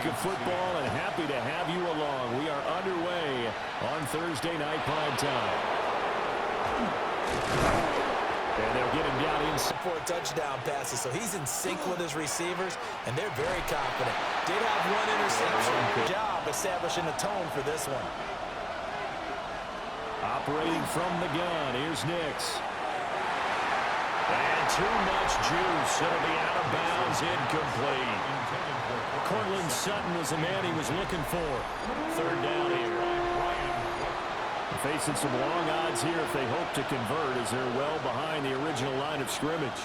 of football, and happy to have you along. We are underway on Thursday Night Prime Time. And they'll get him down inside for a touchdown passes, so he's in sync with his receivers, and they're very confident. Did have one interception. Good job establishing a tone for this one. Operating from the gun, here's Nix. And too much juice. It'll be out of bounds, incomplete. Cortland Sutton was the man he was looking for. Third down here. Facing some long odds here if they hope to convert, as they're well behind the original line of scrimmage.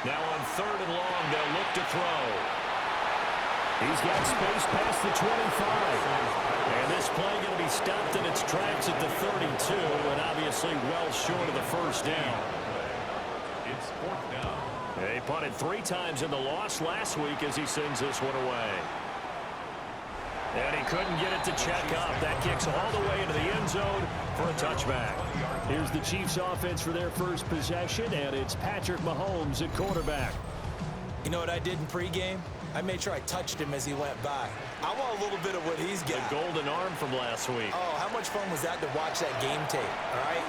Now on third and long, they'll look to throw. He's got space past the 25. And this play going to be stopped in its tracks at the 32, and obviously well short of the first down. It's fourth down. He punted 3 times in the loss last week as he sends this one away. And he couldn't get it to check up. That kicks all the way into the end zone for a touchback. Here's the Chiefs offense for their first possession, and it's Patrick Mahomes at quarterback. You know what I did in pregame? I made sure I touched him as he went by. I want a little bit of what he's got. The golden arm from last week. Oh, how much fun was that to watch that game tape, all right?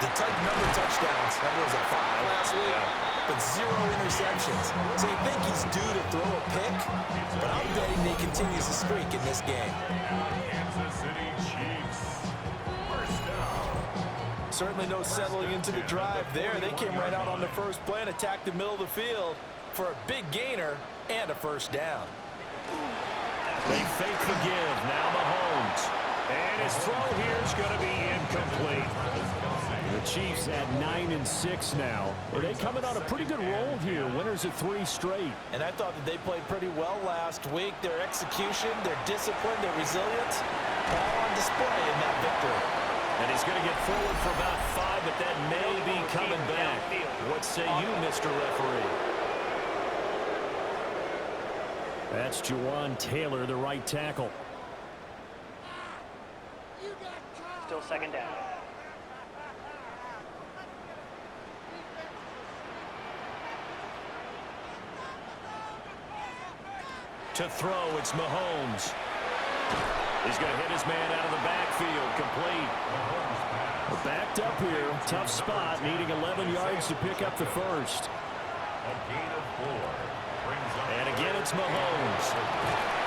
The number of touchdowns, that was a 5 last week. Yeah. But 0 interceptions. So you think he's due to throw a pick? But I'm betting he continues the streak in this game. Kansas City Chiefs. First down. Certainly no settling into the drive there. They came right out on the first play and attacked the middle of the field for a big gainer and a first down. They fake the give. Now Mahomes. And his throw here is going to be incomplete. The Chiefs at 9-6 now. They coming on a pretty good roll here. Winners of 3 straight. And I thought that they played pretty well last week. Their execution, their discipline, their resilience, all on display in that victory. And he's going to get forward for about 5, but that may be coming back. What say you, Mr. Referee? That's Juwan Taylor, the right tackle. Still second down. To throw, it's Mahomes. He's going to hit his man out of the backfield, complete. We're backed up here, tough spot, needing 11 yards to pick up the first. A gain of 4. And again, it's Mahomes.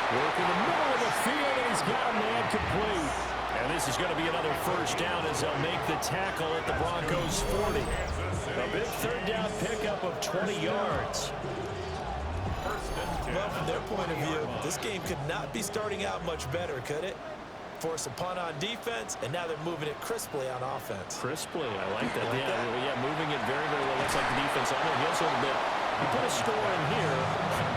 Working the middle of the field, and he's got a man complete. And this is going to be another first down as they'll make the tackle at the Broncos' 40. A big third down pickup of 20 yards. Well, from their point of view, this game could not be starting out much better, could it? Force a punt on defense, and now they're moving it crisply on offense. Crisply, I like that. Yeah, moving it very, very well. Looks like the defense on their heels a little bit. You put a score in here,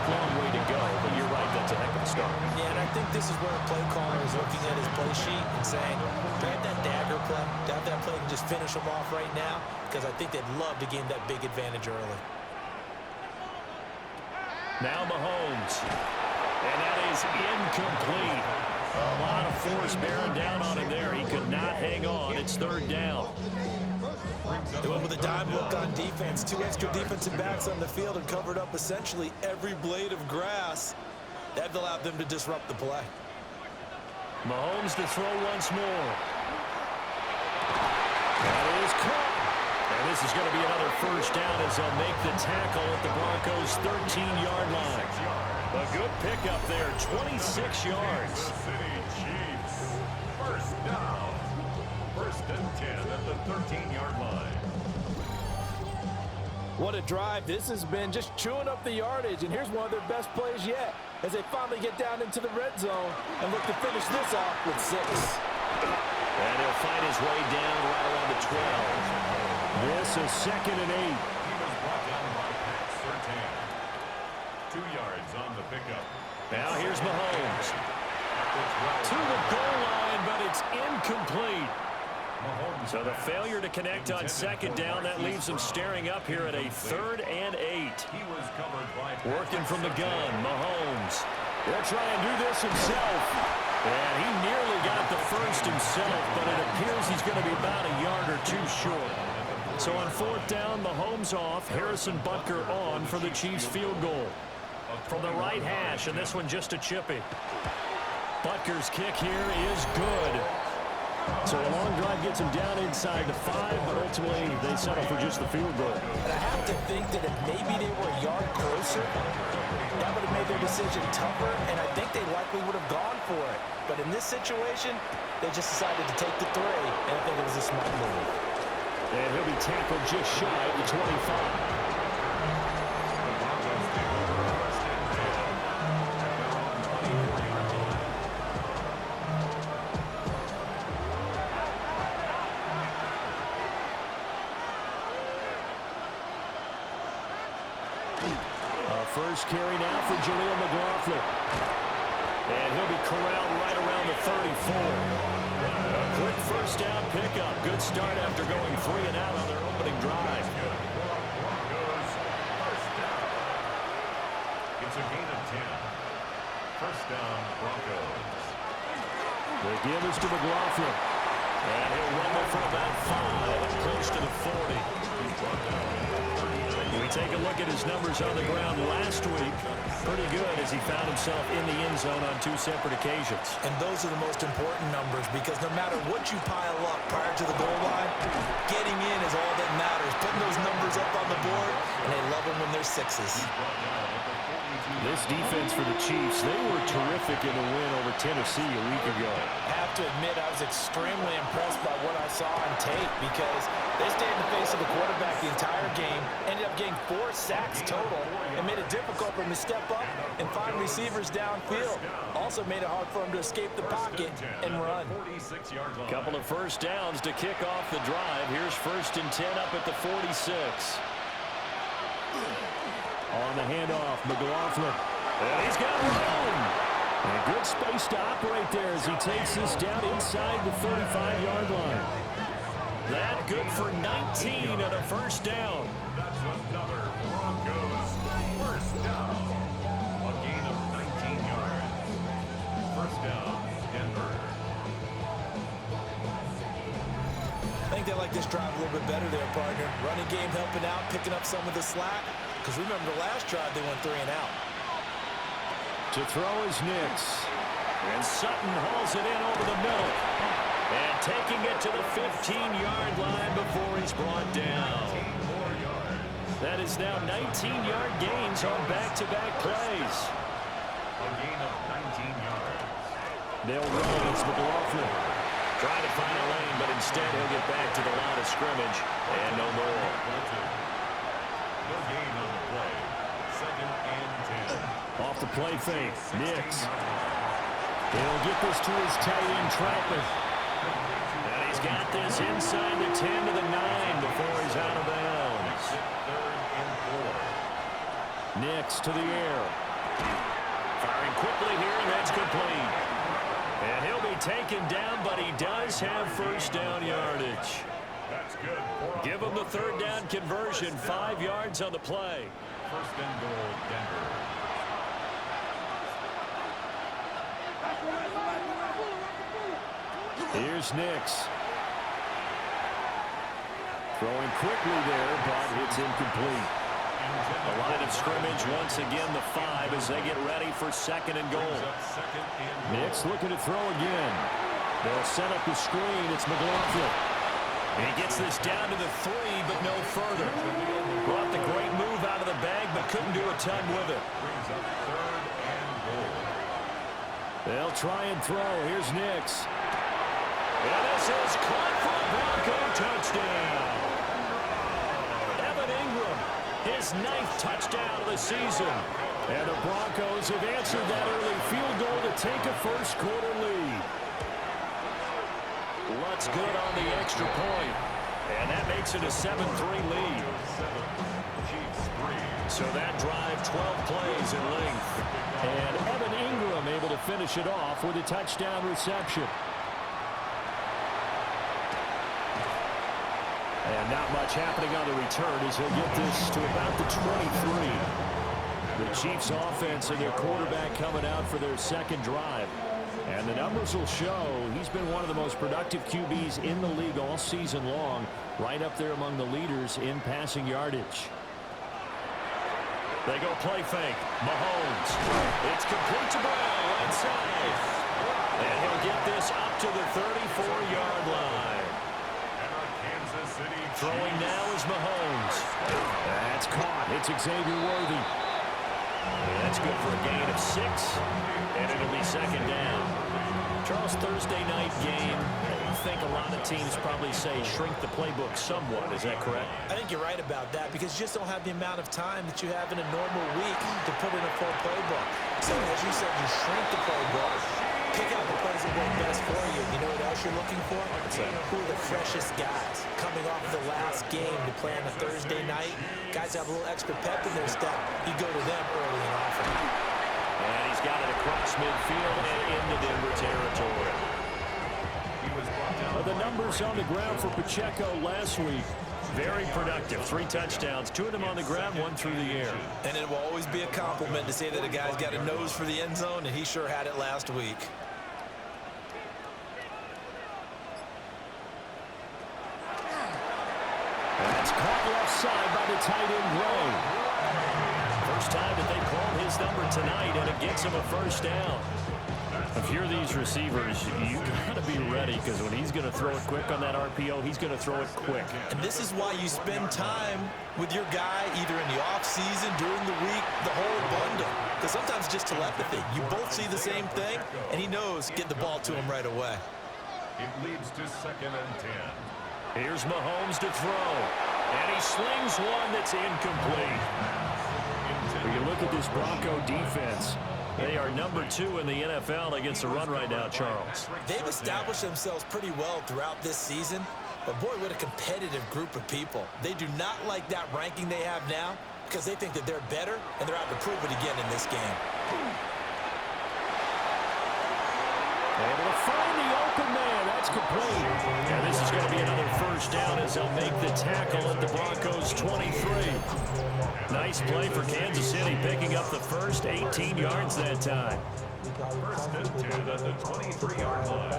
long way to go, but you're right, that's a heck of a start. Yeah, and I think this is where a play caller is looking at his play sheet and saying, do I have that dagger play? Do I have that play and just finish them off right now? Because I think they'd love to gain that big advantage early. Now Mahomes. And that is incomplete. A lot of force bearing down on him there. He could not hang on. It's third down. They went with a dime look on defense. 2 extra defensive backs on the field and covered up essentially every blade of grass. That allowed them to disrupt the play. Mahomes to throw once more. That is caught. And this is going to be another first down as they'll make the tackle at the Broncos' 13-yard line. A good pickup there, 26 yards. City Chiefs. First down. First and 10 at the 13-yard line. What a drive. This has been just chewing up the yardage, and here's one of their best plays yet as they finally get down into the red zone and look to finish this off with 6. And he'll find his way down right around the 12. This is second and 8. He was brought down by Pat Surtain. 2 yards on the pickup. Now here's Mahomes. To the goal line, but it's incomplete. So the failure to connect on second down, that leaves them staring up here at a 3rd and 8. He was covered by Working from the gun, Mahomes. He'll try and do this himself. And he nearly got the first himself, but it appears he's going to be about a yard or 2 short. So on 4th down, Mahomes off, Harrison Butker on for the Chiefs field goal. from the right hash, and this one just a chippy. Butker's kick here is good. So a long drive gets him down inside the 5, but ultimately they settle for just the field goal. And I have to think that if maybe they were a yard closer, that would have made their decision tougher, and I think they likely would have gone for it. But in this situation, they just decided to take the 3, and I think it was a smart move. And he'll be tackled just shy of the 25. First carry now for Jaleel McLaughlin. And he'll be corralled right around the 34. A quick first down pickup. Good start after going 3 and out on their opening drive. It's a gain of 10. First down, Broncos. The give is to McLaughlin. And he'll rumble for about 5, close to the 40. We take a look at his numbers on the ground last week. Pretty good as he found himself in the end zone on 2 separate occasions. And those are the most important numbers because no matter what you pile up prior to the goal line, getting in is all that matters. Putting those numbers up on the board, and they love them when they're 6s. This defense for the Chiefs, they were terrific in the win over Tennessee a week ago. I have to admit, I was extremely impressed by what I saw on tape because they stayed in the face of the quarterback the entire game, ended up getting 4 sacks total, and made it difficult for him to step up and find receivers downfield. Also made it hard for him to escape the pocket and run. Couple of first downs to kick off the drive. Here's 1st and 10 up at the 46. On the handoff, McLaughlin. And he's got room. And good space to operate there as he takes this down inside the 35-yard line. That good for 19 and a first down. That's another Broncos first down. A gain of 19 yards. First down, Denver. I think they like this drive a little bit better there, partner. Running game helping out, picking up some of the slack. Because remember the last drive, they went 3 and out. To throw is Nix. And Sutton hauls it in over the middle. And taking it to the 15-yard line before he's brought down. That is now 19-yard gains on back-to-back plays. A gain of 19 yards. They'll run against McLaughlin. Trying to find a lane, but instead he'll get back to the line of scrimmage. And no more. No gain on the play. 2nd and 10. Off the play fake, Nix. He'll get this to his tight end, Troutman. And he's got this inside the 10 to the 9 before he's out of bounds. 3rd and 4. Nix to the air. Firing quickly here, and that's complete. And he'll be taken down, but he does have first down yardage. That's good. Give him the 3rd down conversion, 5 yards on the play. 1st and goal, Denver. Here's Nix. Throwing quickly there, but it's incomplete. The line of scrimmage once again the 5 as they get ready for 2nd and goal. Nix looking to throw again. They'll set up the screen. It's McLaughlin. He gets this down to the 3, but no further. Brought the great move out of the bag, but couldn't do a ton with it. Brings up 3rd and goal. They'll try and throw. Here's Nix. And this is caught for a Bronco touchdown. Evan Ingram, his 9th touchdown of the season. And the Broncos have answered that early field goal to take a first-quarter lead. Lutz good on the extra point. And that makes it a 7-3 lead. So that drive, 12 plays in length. And Evan Ingram able to finish it off with a touchdown reception. And not much happening on the return as he'll get this to about the 23. The Chiefs offense and their quarterback coming out for their 2nd drive. And the numbers will show he's been one of the most productive QBs in the league all season long, right up there among the leaders in passing yardage. They go play fake. Mahomes. It's complete to Brown, right side. And he'll get this up to the 34-yard line. Throwing now is Mahomes. That's caught. It's Xavier Worthy. That's good for a gain of 6. And it'll be second down. Charles, Thursday night game. I think a lot of teams probably say shrink the playbook somewhat. Is that correct? I think you're right about that because you just don't have the amount of time that you have in a normal week to put in a full playbook. So as you said, you shrink the playbook, pick out the plays that work best for you. You know what else you're looking for? Who are the freshest guys coming off of the last game to play on a Thursday night? Guys have a little extra pep in their step. You go to them early and often. And he's got it across midfield and into Denver territory. The numbers on the ground for Pacheco last week, very productive. 3 touchdowns, 2 of them on the ground, 1 through the air. And it will always be a compliment to say that a guy's got a nose for the end zone, and he sure had it last week. That's caught left side by the tight end, Gray. First time that they called his number tonight, and it gets him a first down. If you're these receivers, you got to be ready because when he's going to throw it quick on that RPO, he's going to throw it quick. And this is why you spend time with your guy either in the offseason, during the week, the whole bundle. Because sometimes it's just telepathy. You both see the same thing, and he knows get the ball to him right away. It leads to 2nd and 10. Here's Mahomes to throw. And he slings one that's incomplete. When you look at this Bronco defense, they are number 2 in the NFL against the run right now, Charles. They've established themselves pretty well throughout this season, but boy, what a competitive group of people. They do not like that ranking they have now because they think that they're better, and they're out to prove it again in this game. Able to find the open man. That's complete. And this is going to be another first down as they'll make the tackle at the Broncos 23. Nice play for Kansas City, picking up the first 18 yards that time. 1st and 10 at the 23-yard line.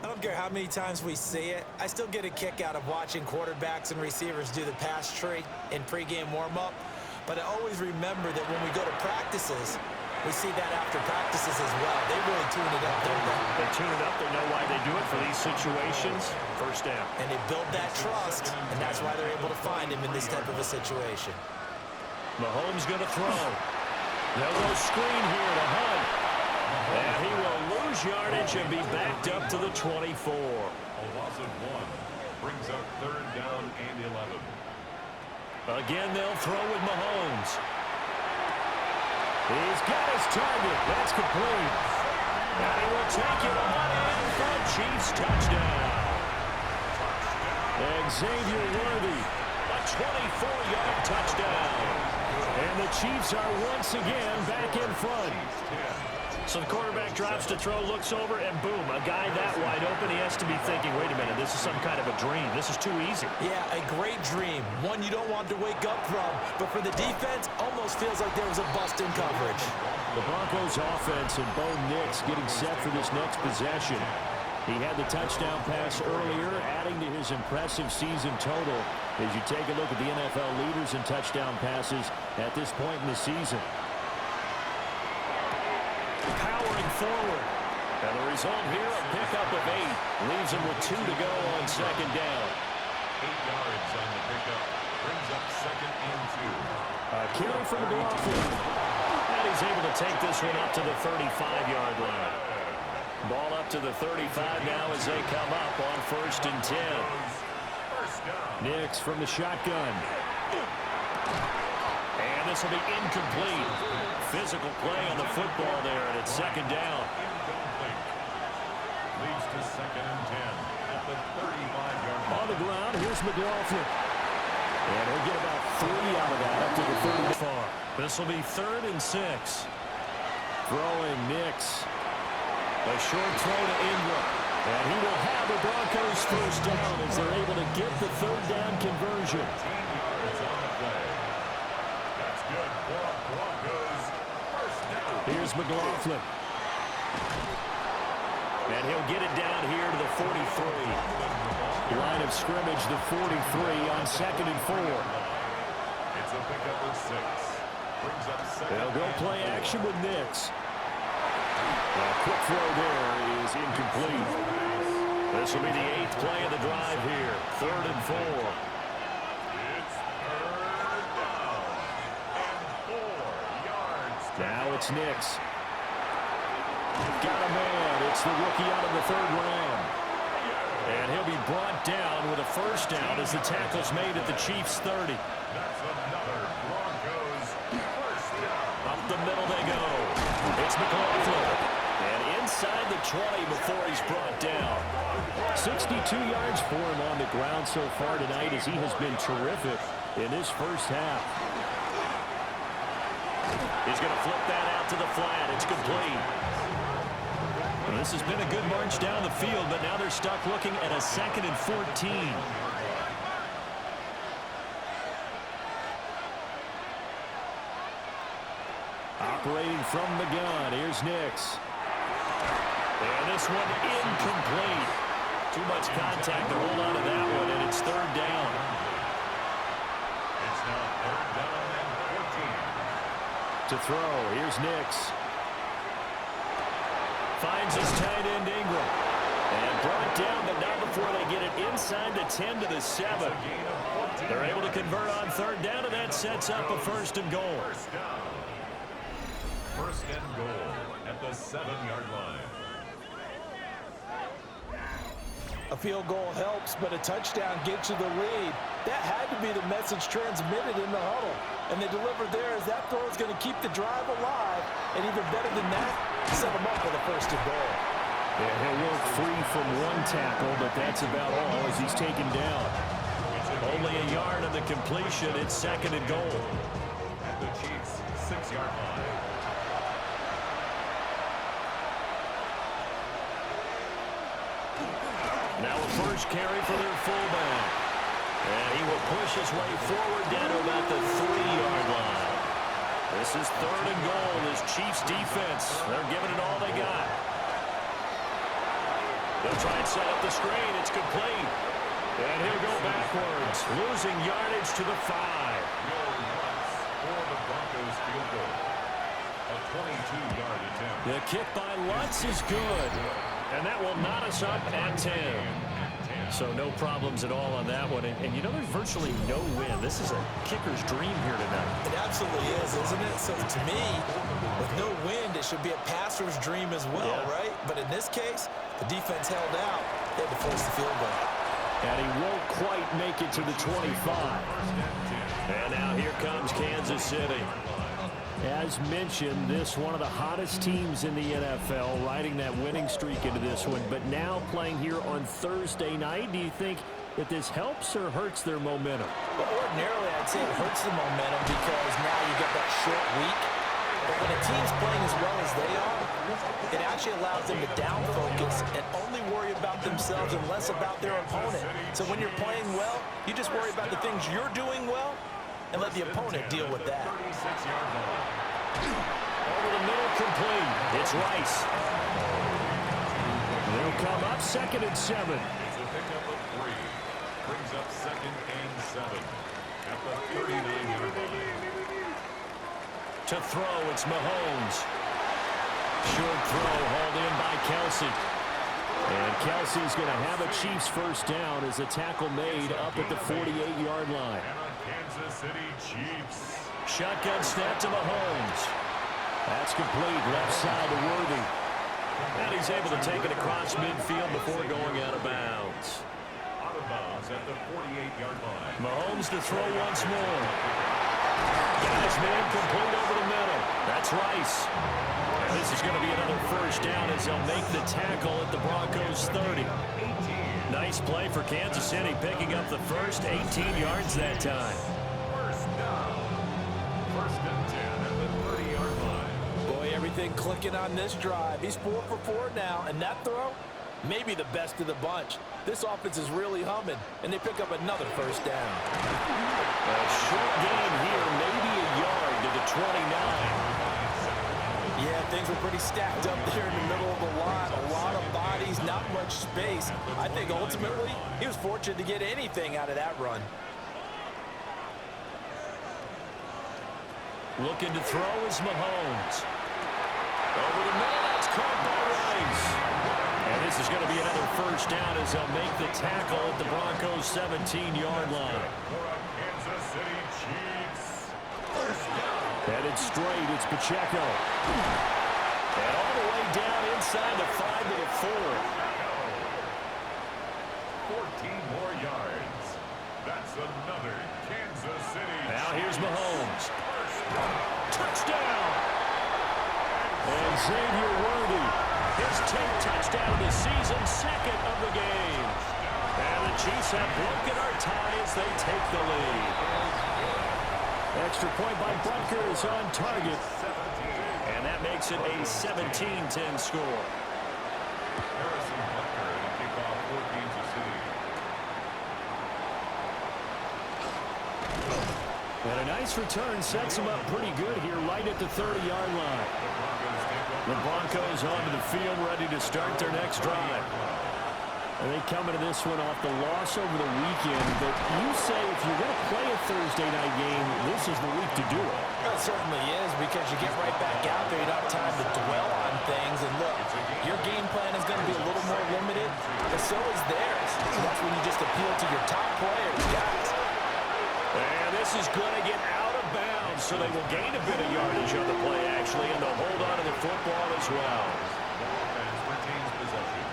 I don't care how many times we see it. I still get a kick out of watching quarterbacks and receivers do the pass tree in pregame warm-up. But I always remember that when we go to practices, we see that after practices as well. They really tune it up, don't they? They tune it up. They know why they do it for these situations. First down. And they build that trust, and that's why they're able to find him in this type of a situation. Mahomes going to throw. They'll go screen here to Hunt. And he will lose yardage and be backed up to the 24. A loss of 1 brings up 3rd down and 11. Again, they'll throw with Mahomes. He's got his target. That's complete. And he will take it on in for a Chiefs touchdown. And Xavier Worthy, a 24-yard touchdown. And the Chiefs are once again back in front. So the quarterback drops to throw, looks over, and boom, a guy that wide open, he has to be thinking, wait a minute, this is some kind of a dream. This is too easy. Yeah, a great dream. One you don't want to wake up from. But for the defense, almost feels like there was a bust in coverage. The Broncos offense and Bo Nix getting set for this next possession. He had the touchdown pass earlier, adding to his impressive season total as you take a look at the NFL leaders in touchdown passes at this point in the season. Powering forward. And the result here, a pickup of 8. Leaves him with 2 to go on second down. 8 yards on the pickup. Brings up 2nd and 2. Carry from McLaughlin. And he's able to take this one up to the 35-yard line. Ball up to the 35 now as they come up on 1st and 10. Nix from the shotgun. And this will be incomplete. Physical play on the football there, and it's second down. Incomplete. Leads to 2nd and 10 at the 35-yard line. On the ground, here's McLaughlin. And he'll get about 3 out of that up to the 30 far. This will be 3rd and 6. Throwing Nix. A short throw to Ingram. And he will have the Broncos first down as they're able to get the 3rd down conversion. 18 yards on the play. That's good for Broncos. First down. Here's McLaughlin. And he'll get it down here to the 43. Line of scrimmage, the 43 on 2nd and 4. It's a pickup of 6. Brings up 2nd. They'll go play action with Nix. A quick throw there is incomplete. This will be the 8th play of the drive here. 3rd and 4. It's 3rd down and 4 yards. Now it's Nix. Got a man. It's the rookie out of the 3rd round. And he'll be brought down with a first down as the tackle's made at the Chiefs' 30. That's another Broncos first down. Up the middle they go. It's McLaughlin. And inside the 20 before he's brought down. 62 yards for him on the ground so far tonight as he has been terrific in this first half. He's going to flip that out to the flat. It's complete. Well, this has been a good march down the field, but now they're stuck looking at a 2nd and 14. Operating from the gun, here's Nix. And this one incomplete. Too much contact to hold on to that one, and it's 3rd down. It's now 3rd down and 14. To throw, here's Nix. Finds his tight end Ingram. And brought down, but not before they get it inside the 10 to the 7. They're able to convert on 3rd down, and that sets up a 1st and goal. First down. 1st and goal at the 7-yard line. A field goal helps, but a touchdown gets you the lead. That had to be the message transmitted in the huddle. And they delivered there as that throw is going to keep the drive alive. And even better than that, set them up with a 1st and goal. Yeah, he'll work free from one tackle, but that's about all as he's taken down. Only a yard of the completion. It's 2nd and goal. At the Chiefs' 6-yard line. Now a first carry for their fullback. And he will push his way forward down to about the 3-yard line. This is 3rd and goal. This Chiefs defense, they're giving it all they got. They'll try and set up the screen. It's complete. And he'll go backwards, losing yardage to the 5. Will Lutz for the Broncos field goal. A 22-yard attempt. The kick by Lutz is good. And that will knot us up at 10. So no problems at all on that one. And you know, there's virtually no win. This is a kicker's dream here tonight. It absolutely is, isn't it? So to me, with no wind, it should be a passer's dream as well, right? But in this case, the defense held out. They had to force the field goal. And he won't quite make it to the 25. And now here comes Kansas City. As mentioned, this one of the hottest teams in the NFL, riding that winning streak into this one, but now playing here on Thursday night. Do you think that this helps or hurts their momentum? Well, ordinarily, I'd say it hurts the momentum because now you get that short week. But when a team's playing as well as they are, it actually allows them to down focus and only worry about themselves and less about their opponent. So when you're playing well, you just worry about the things you're doing well and let the opponent deal with that. Over the middle, complete. It's Rice. They'll come up 2nd and 7. It's a pickup of 3. Brings up 2nd and 7 at the 39-yard line. To throw, it's Mahomes. Short throw hauled in by Kelsey. And Kelsey's going to have a Chiefs first down as a tackle made up at the 48-yard line. And a Kansas City Chiefs. Shotgun snap to Mahomes. That's complete, left side to Worthy. And he's able to take it across midfield before going out of bounds. Out of bounds at the 48-yard line. Mahomes to throw once more. Got his man complete over the middle. That's Rice. And this is going to be another first down as they'll make the tackle at the Broncos 30. Nice play for Kansas City, picking up the first 18 yards that time. First down. 1st and 10 at the 30-yard line. Boy, everything clicking on this drive. He's 4 for 4 now, and that throw, maybe the best of the bunch. This offense is really humming, and they pick up another first down. A short gain here, maybe a yard to the 29. Yeah, things were pretty stacked up there in the middle of the line. A lot of bodies, not much space. I think ultimately he was fortunate to get anything out of that run. Looking to throw is Mahomes. Over the middle, that's caught by Rice. And this is going to be another first down as they'll make the tackle at the Broncos' 17-yard line. Kansas City Chiefs. First down. Headed straight, it's Pacheco. And all the way down inside the 5 to the 4. 14 more yards. That's another Kansas City. Now here's Mahomes. Touchdown! And Xavier Worthy, his 10th touchdown of the season, second of the game. And the Chiefs have broken our tie as they take the lead. Extra point by Butker is on target. And that makes it a 17-10 score. Harrison Butker to kick off for Kansas City. And a nice return sets him up pretty good here right at the 30-yard line. The Broncos onto the field ready to start their next drive. And they come into this one off the loss over the weekend. But you say if you're going to play a Thursday night game, this is the week to do it. It certainly is, because you get right back out there. You don't have time to dwell on things. And look, your game plan is going to be a little more limited, but so is theirs. So that's when you just appeal to your top players, guys. And this is going to get out of bounds, so they will gain a bit of yardage on the play, actually, and they'll hold on to the football as well. Offense retains possession.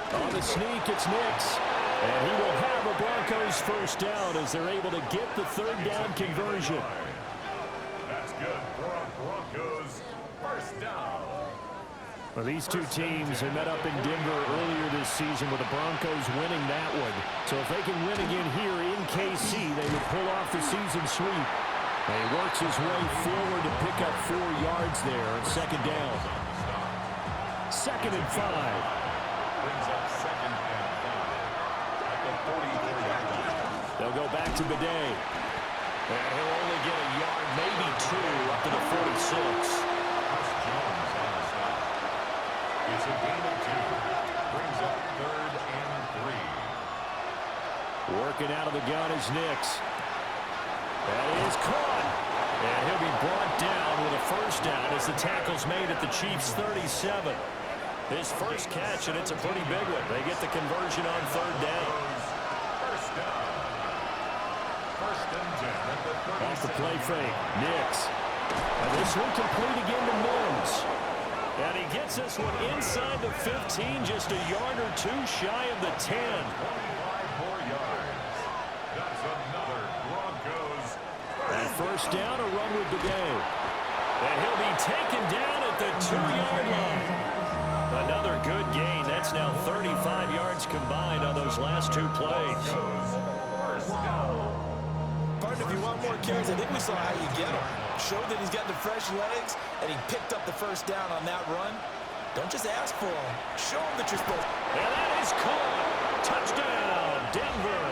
On the sneak, it's Nix. And he will have a Broncos first down as they're able to get the third down conversion. That's good for a Broncos first down. Well, these two teams have met up in Denver earlier this season with the Broncos winning that one. So if they can win again here in KC, they would pull off the season sweep. And he works his way forward to pick up 4 yards there on second down. 2nd and 5. Brings up 2nd and 5 at the 44-yard line. They'll go back to Bidet. And he'll only get a yard, maybe 2, up to the 46. Chris Jones on the stop. It's a gain of 2. Brings up 3rd and 3. Working out of the gun is Nix. That is caught. And he'll be brought down with a first down as the tackle's made at the Chiefs' 37. His first catch, and it's a pretty big one. They get the conversion on 3rd down. First down. 1st and 10 at the 37. Off the play fake, Nix. And this one complete again to Mims. And he gets this one inside the 15, just a yard or 2 shy of the 10. 25 more yards. That's another Broncos. And first down, a run with Bidet. And he'll be taken down at the 2-yard line. Another good gain. That's now 35 yards combined on those last 2 plays. First down. Pardon, if you want more carries, I think we saw how you get him. Showed that he's got the fresh legs, and he picked up the first down on that run. Don't just ask for him. Show him that you're supposed to. And that is caught. Touchdown, Denver.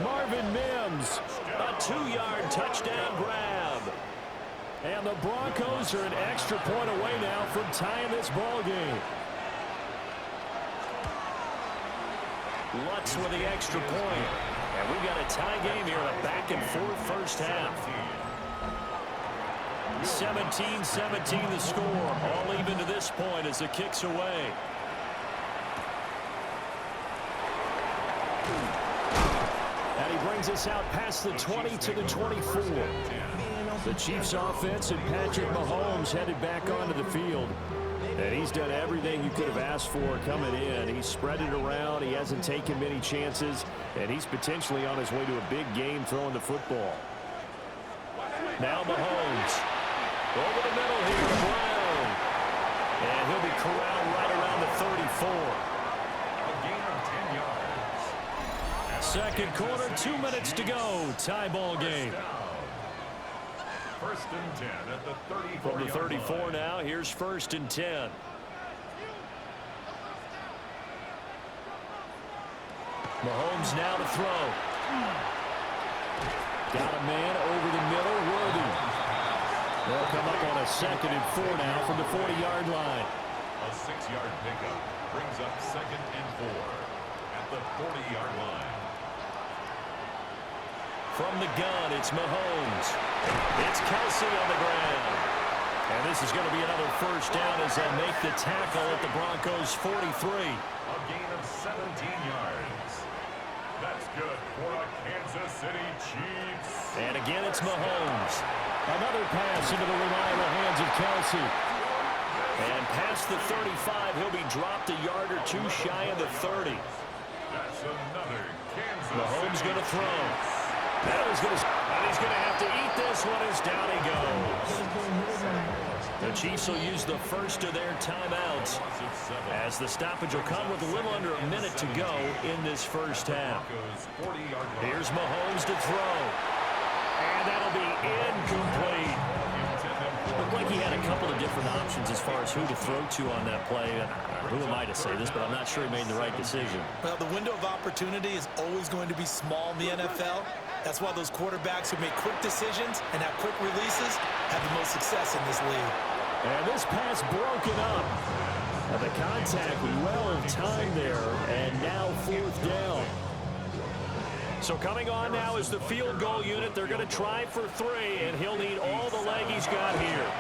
Marvin Mims, a 2-yard touchdown grab. And the Broncos are an extra point away now from tying this ball game. Lutz with the extra point. And we've got a tie game here, a back-and-forth first half. 17-17 the score. All even to this point as the kick's away. And he brings us out past the 20 to the 24. The Chiefs offense and Patrick Mahomes headed back onto the field. And he's done everything you could have asked for coming in. He's spread it around. He hasn't taken many chances. And he's potentially on his way to a big game throwing the football. Now Mahomes. Over the middle here to Brown. And he'll be corralled right around the 34. A gain of 10 yards. Second quarter, 2 minutes to go. Tie ball game. 1st and 10 at the 34. From the 34 now, here's 1st and 10. Mahomes now to throw. Got a man over the middle, Worthy. They'll come up on a 2nd and 4 now from the 40-yard line. A 6-yard pickup brings up 2nd and 4 at the 40-yard line. From the gun, it's Mahomes. It's Kelsey on the ground. And this is going to be another first down as they make the tackle at the Broncos' 43. A gain of 17 yards. That's good for a Kansas City Chiefs. And again, it's Mahomes. Another pass into the reliable hands of Kelsey. And past the 35, he'll be dropped a yard or two shy of the 30. That's another Kansas Mahomes City going to throw. Chiefs. And he's going to have to eat this one as down he goes. The Chiefs will use the first of their timeouts as the stoppage will come with a little under a minute to go in this first half. Here's Mahomes to throw. And that'll be incomplete. Looked like he had a couple of different options as far as who to throw to on that play. Who am I to say this, but I'm not sure he made the right decision. Well, the window of opportunity is always going to be small in the NFL. That's why those quarterbacks who make quick decisions and have quick releases have the most success in this league. And this pass broken up. And the contact well timed there, and now 4th down. So coming on now is the field goal unit. They're going to try for 3, and he'll need all the leg he's got here.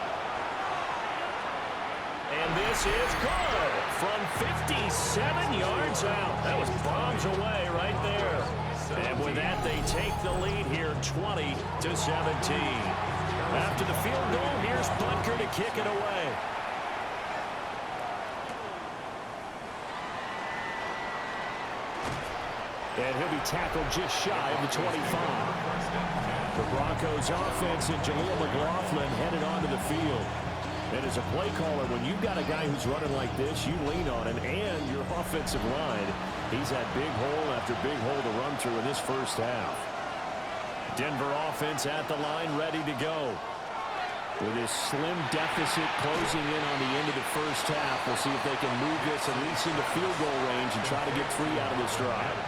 And this is good from 57 yards out. That was bombs away right there. And with that, they take the lead here 20-17. After the field goal, here's Butker to kick it away. And he'll be tackled just shy of the 25. The Broncos offense and Jaleel McLaughlin headed onto the field. And as a play caller, when you've got a guy who's running like this, you lean on him and your offensive line. He's had big hole after big hole to run through in this first half. Denver offense at the line, ready to go. With his slim deficit closing in on the end of the first half, we'll see if they can move this at least into field goal range and try to get 3 out of this drive.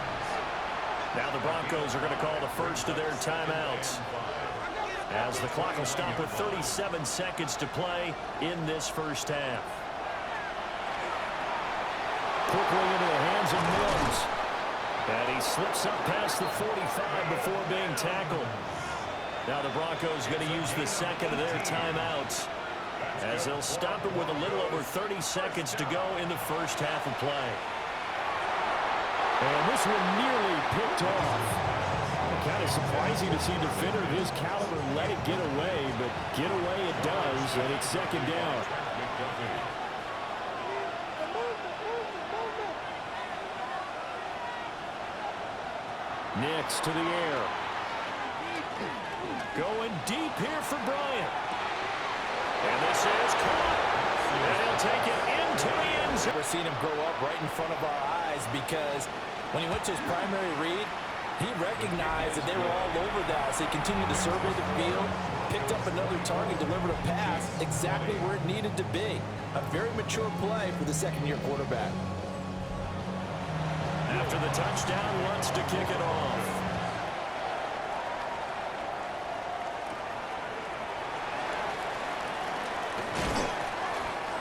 Now the Broncos are going to call the first of their timeouts, as the clock will stop with 37 seconds to play in this first half. Quickly into the hands of Mills. And he slips up past the 45 before being tackled. Now the Broncos going to use the second of their timeouts, as they'll stop it with a little over 30 seconds to go in the first half of play. And this one nearly picked off. Kind of surprising to see a defender of his caliber let it get away, but get away it does, and it's 2nd down. Next to the air. Going deep here for Bryant. And this is caught. And he'll take it into the end zone. We're seeing him grow up right in front of our eyes, because when he went to his primary read, he recognized that they were all over that, so he continued to survey the field, picked up another target, delivered a pass exactly where it needed to be. A very mature play for the second-year quarterback. After the touchdown, wants to kick it off.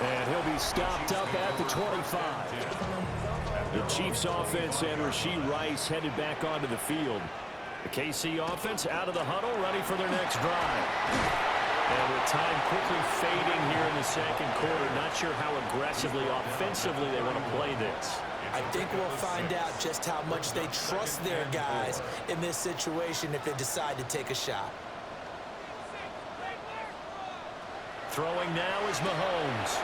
And he'll be stopped up at the 25. The Chiefs offense and Rashee Rice headed back onto the field. The KC offense out of the huddle, ready for their next drive. And with time quickly fading here in the second quarter, not sure how aggressively, offensively they want to play this. I think we'll find out just how much they trust their guys in this situation if they decide to take a shot. Throwing now is Mahomes.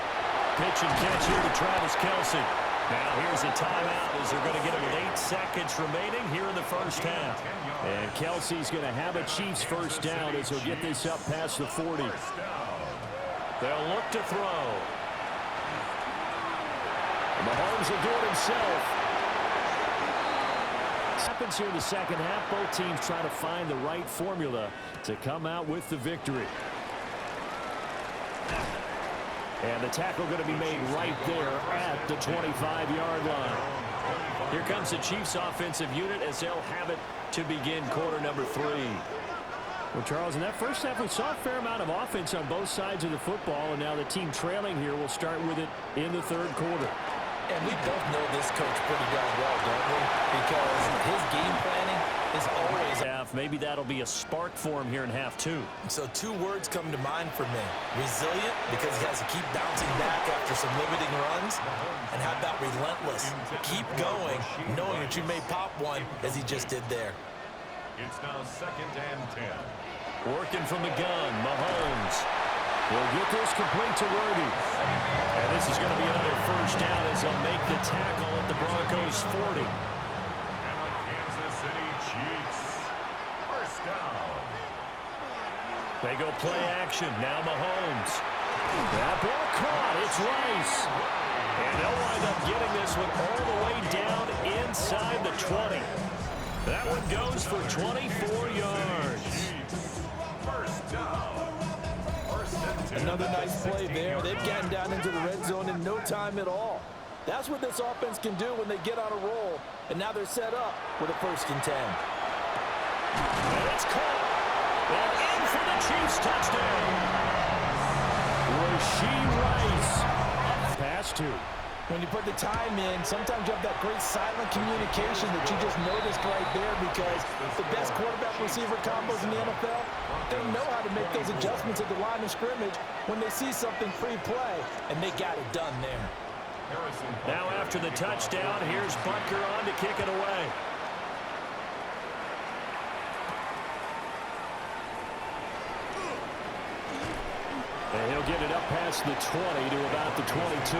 Pitch and catch here to Travis Kelce. Now here's a timeout as they're going to get him with 8 seconds remaining here in the first half. And Kelce's going to have a Chiefs first down as he'll get this up past the 40. They'll look to throw. And Mahomes will do it himself. What happens here in the second half? Both teams try to find the right formula to come out with the victory. And the tackle going to be made right there at the 25-yard line. Here comes the Chiefs offensive unit as they'll have it to begin quarter number 3. Well, Charles, in that first half, we saw a fair amount of offense on both sides of the football, and now the team trailing here will start with it in the third quarter. And we both know this coach pretty darn well, don't we? Because his game planning is always half. Maybe that'll be a spark for him here in half two. So two words come to mind for me. Resilient, because he has to keep bouncing back after some limiting runs. And how about relentless? Keep going, knowing that you may pop one, as he just did there. It's now 2nd and 10. Working from the gun, Mahomes will get this complete to Worthy. And this is going to be another first down as he'll make the tackle at the Broncos 40. And the Kansas City Chiefs. First down. They go play action. Now Mahomes. That ball caught. It's Rice. And they'll wind up getting this one all the way down inside the 20. That one goes for 24 yards. First down. Another nice play there. They've gotten down into the red zone in no time at all. That's what this offense can do when they get on a roll. And now they're set up with a 1st and 10. And it's caught. And in for the Chiefs touchdown. Rashee Rice. Pass to. When you put the time in, sometimes you have that great silent communication that you just noticed right there, because the best quarterback-receiver combos in the NFL, they know how to make those adjustments at the line of scrimmage when they see something pre-play, and they got it done there. Now after the touchdown, here's Butker on to kick it away. And he'll get it up past the 20 to about the 22.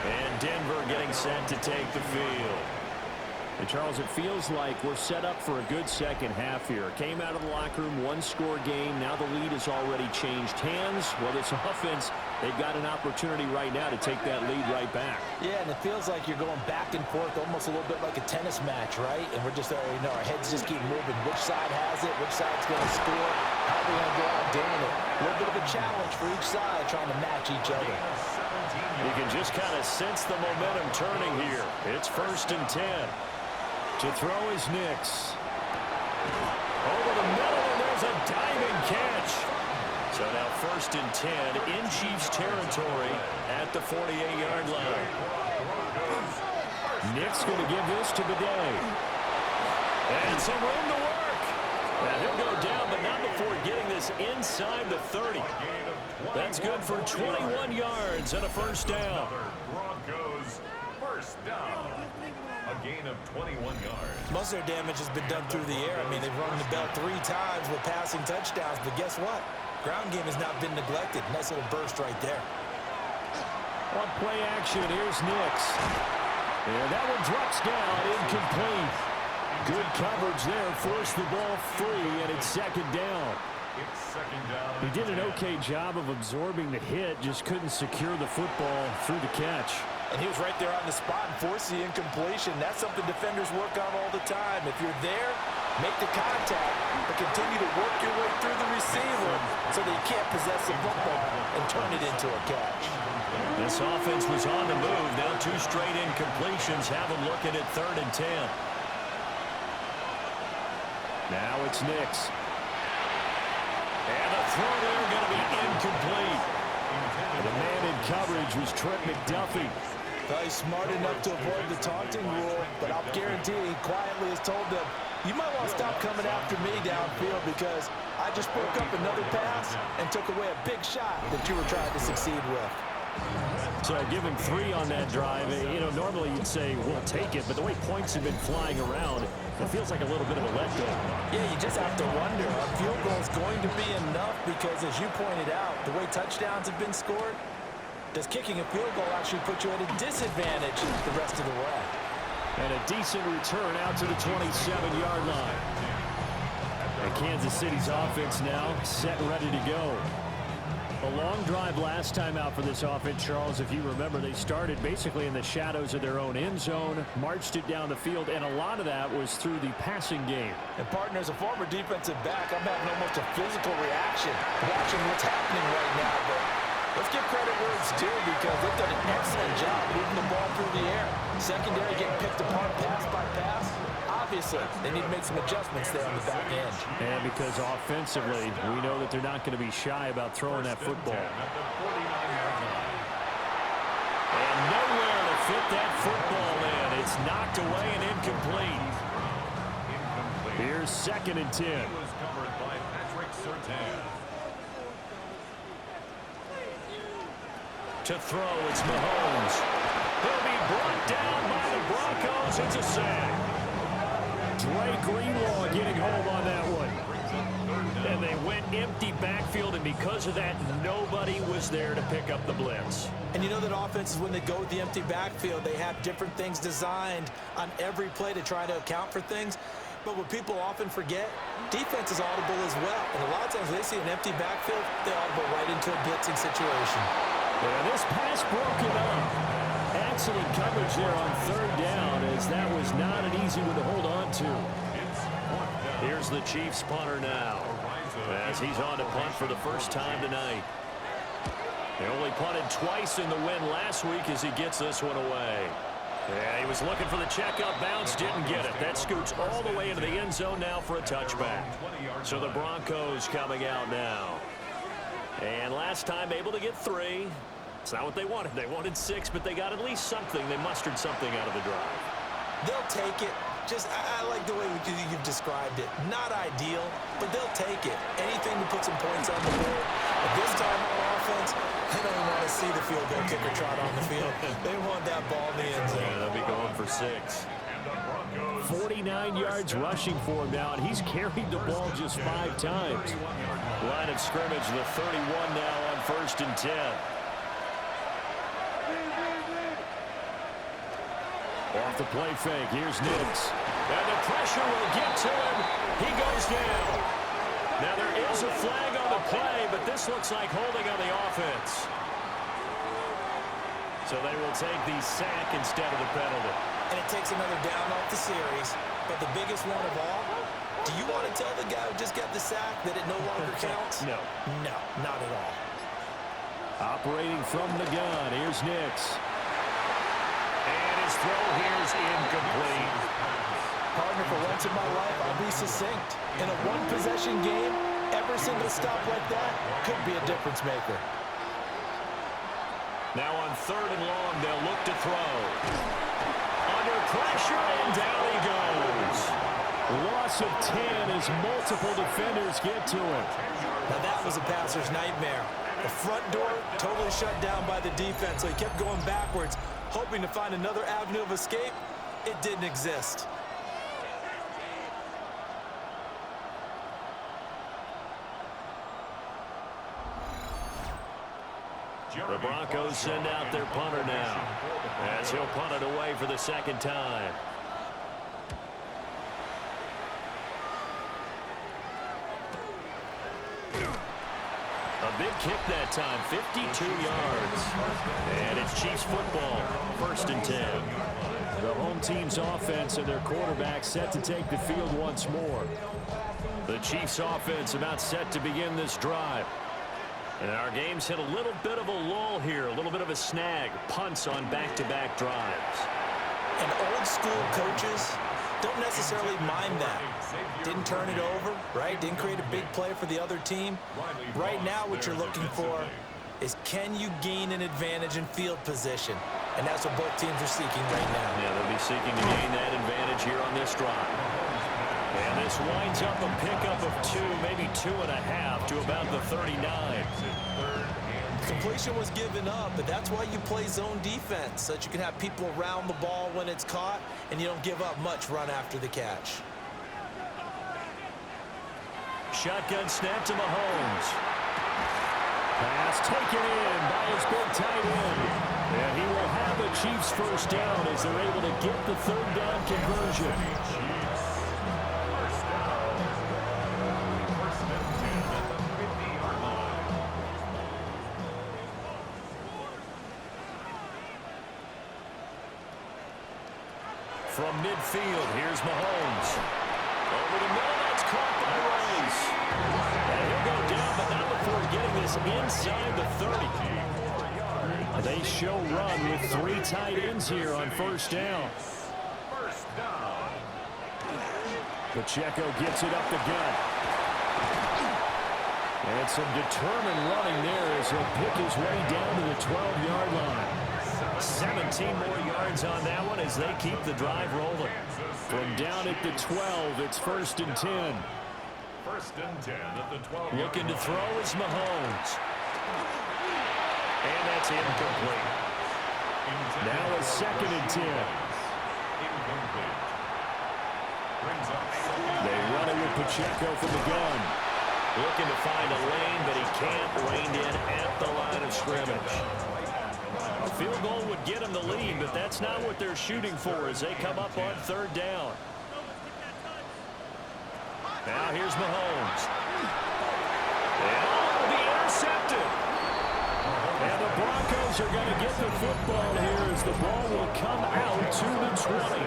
And Denver getting set to take the field. And Charles, it feels like we're set up for a good second half here. Came out of the locker room, one-score game. Now the lead has already changed hands. Well, this offense, they've got an opportunity right now to take that lead right back. Yeah, and it feels like you're going back and forth, almost a little bit like a tennis match, right? And we're just, our heads just keep moving. Which side has it? Which side's going to score? How are they going to go out doing it? A little bit of a challenge for each side, trying to match each other. You can just kind of sense the momentum turning here. It's 1st and 10. To throw is Nix. Over the middle, and there's a diving catch. So now 1st and 10 in Chiefs territory at the 48-yard line. Nix going to give this to Bidet. And some room to work. And he'll go down, but not before getting this inside the 30. That's good for 21 yards and a 1st down. Broncos first down. A gain of 21 yards. Most of their damage has been done through the air. I mean, they've rung the bell 3 times with passing touchdowns, but guess what? Ground game has not been neglected. Nice little burst right there. On play action, here's Nix. And that one drops down, incomplete. Good coverage there, forced the ball free, and it's 2nd down. It's 2nd down. He did an okay job of absorbing the hit, just couldn't secure the football through the catch. And he was right there on the spot and forced the incompletion. That's something defenders work on all the time. If you're there, make the contact, but continue to work your way through the receiver so that you can't possess the football and turn it into a catch. This offense was on the move. Now 2 straight incompletions have them looking at 3rd and 10. Now it's Nix. And the throw there going to be incomplete. The man in coverage was Trent McDuffie. He's smart enough to avoid the taunting rule, but I'll guarantee he quietly has told them, you might want to stop coming after me downfield because I just broke up another pass and took away a big shot that you were trying to succeed with. So give him 3 on that drive. Normally you'd say, we'll take it, but the way points have been flying around, it feels like a little bit of a letdown. Yeah, you just have to wonder, a field goal is going to be enough because, as you pointed out, the way touchdowns have been scored, does kicking a field goal actually put you at a disadvantage the rest of the way? And a decent return out to the 27-yard line. And Kansas City's offense now set and ready to go. A long drive last time out for this offense, Charles. If you remember, they started basically in the shadows of their own end zone, marched it down the field, and a lot of that was through the passing game. And, partner, as a former defensive back, I'm having almost a physical reaction watching what's happening right now. But let's give credit where it's due because they've done an excellent job moving the ball through the air. Secondary getting picked apart pass by pass. obviously, they need to make some adjustments there on the back end. And because offensively, we know that they're not going to be shy about throwing that football. And nowhere to fit that football in. It's knocked away and incomplete. Here's 2nd and 10. Was covered by Patrick Surtain. To throw, it's Mahomes. He'll be brought down by the Broncos. It's a sack. Dre Greenlaw getting home on that one. And they went empty backfield, and because of that, nobody was there to pick up the blitz. And you know that offenses, when they go with the empty backfield, they have different things designed on every play to try to account for things. But what people often forget, defense is audible as well. And a lot of times when they see an empty backfield, they audible right into a blitzing situation. Yeah, this pass broken up. Excellent coverage there on 3rd down, as that was not an easy one to hold on to. Here's the Chiefs punter now, as he's on to punt for the first time tonight. They only punted twice in the win last week as he gets this one away. Yeah, he was looking for the checkup bounce, didn't get it. That scoots all the way into the end zone now for a touchback. So the Broncos coming out now. And last time able to get 3. It's not what they wanted. They wanted 6, but they got at least something. They mustered something out of the drive. They'll take it. Just, I like the way you've described it. Not ideal, but they'll take it. Anything to put some points on the board. But this time on offense, they don't even want to see the field goal kicker trot on the field. They want that ball in the end zone. Yeah, they'll be going for 6. 49 yards rushing for him now, and he's carried the ball just 5 times. Line of scrimmage, the 31 now on 1st and 10. Off the play fake, here's Nix. And the pressure will get to him. He goes down. Now there is a flag on the play, but this looks like holding on the offense. So they will take the sack instead of the penalty. And it takes another down off the series. But the biggest one of all, do you want to tell the guy who just got the sack that it no longer counts? No. No, not at all. Operating from the gun, here's Nix. And his throw here is incomplete. Partner, for once in my life, I'll be succinct. In a one-possession game, every single stop like that could be a difference maker. Now on 3rd and long, they'll look to throw. Under pressure, and down he goes. Loss of 10 as multiple defenders get to him. Now that was a passer's nightmare. The front door totally shut down by the defense, so he kept going backwards, hoping to find another avenue of escape. It didn't exist. The Broncos send out their punter now, as he'll punt it away for the 2nd time. A big kick that time, 52 yards. And it's Chiefs football, 1st and 10. The home team's offense and their quarterback set to take the field once more. The Chiefs offense about set to begin this drive. And our game's hit a little bit of a lull here, a little bit of a snag. Punts on back-to-back drives. And old school coaches don't necessarily mind that. Didn't turn it over, right? Didn't create a big play for the other team. Right now what you're looking for is, can you gain an advantage in field position? And that's what both teams are seeking right now. Yeah, they'll be seeking to gain that advantage here on this drive. And this winds up a pickup of 2, maybe 2.5 to about the 39. Completion was given up, but that's why you play zone defense, so that you can have people around the ball when it's caught, and you don't give up much run after the catch. Shotgun snap to Mahomes. Pass taken in by his big tight end. And he will have a Chiefs first down as they're able to get the 3rd down conversion. From midfield, here's Mahomes. Over the middle, that's caught by Rice. And he'll go down, but not before getting this inside the 30. They show run with 3 tight ends here on 1st down. First down. Pacheco gets it up the gut. And some determined running there as he'll pick his way down to the 12-yard line. 17 more yards on that one as they keep the drive rolling. From down at the 12, it's 1st and 10. 1st and 10 at the 12. Looking to throw is Mahomes. And that's incomplete. Now a 2nd and 10. Incomplete. Brings up They run it with Pacheco from the gun. Looking to find a lane, but he can't. Reined in at the line of scrimmage. A field goal would get him the lead, but that's not what they're shooting for as they come up on 3rd down. Now here's Mahomes. And it'll be intercepted. And the Broncos are going to get the football here as the ball will come out to the 20.